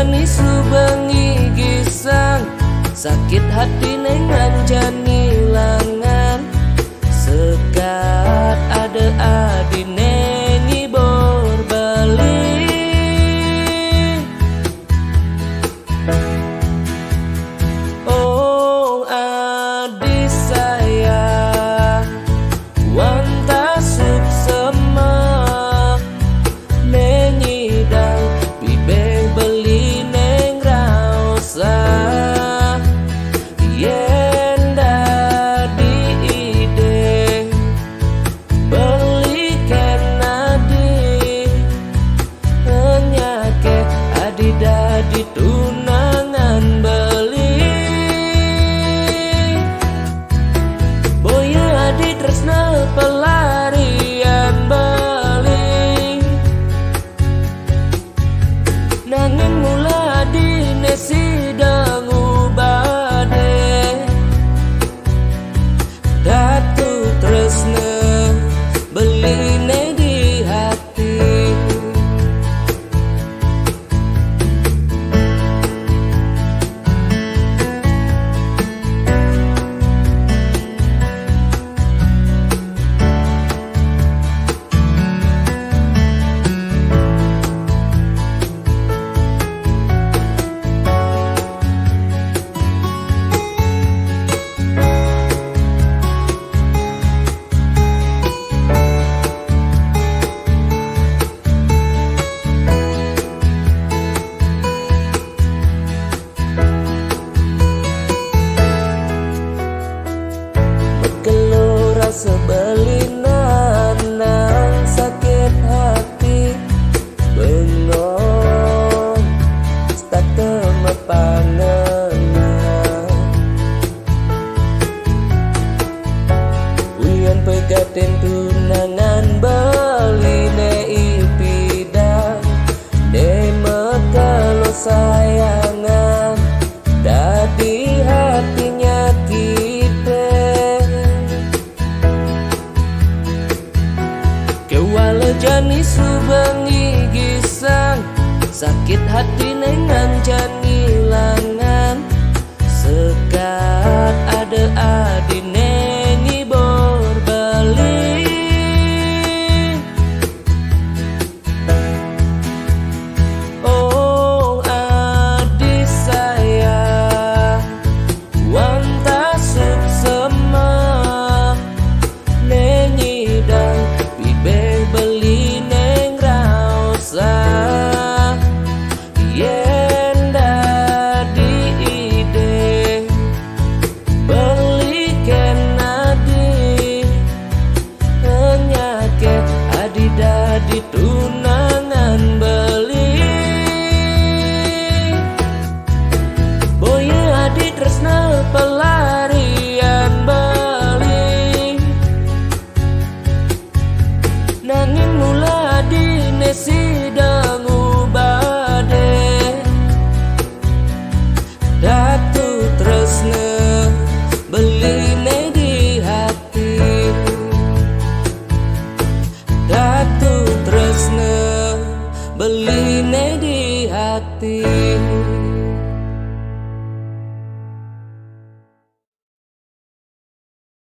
jani subengi gisang, sakit hati neng anjani langan. Sekat ada adi nengi borbali. Oh adi sayang, wanta suksema menyidang bibe beli neng rausa. Yenda di ide beli kenadi penyake adi dadi tunangan beli. Boya adi tresna pelarian beli, nanging mula di nesidang ubade. Datu tresna beline di hati. Sebelinan sakit hati bengong tak kemapangan. Uyan pegaten tunangan beline ipidang demet kalau sayangan dadi hatinya kita. Kewala jani subengi gisang, sakit hati neng anjani langan. Sekat ada adi nengi borbali. Oh adi sayang, wanta suksema menyidang bibe beli neng rausa. Yenda di ide beli kenadi penyake adi dadi tunangan beli. Boya adi tresna pelarian beli, nanging mula di nesidang ubade. Datu tresna beline di hati. Datu tresna beline di hati.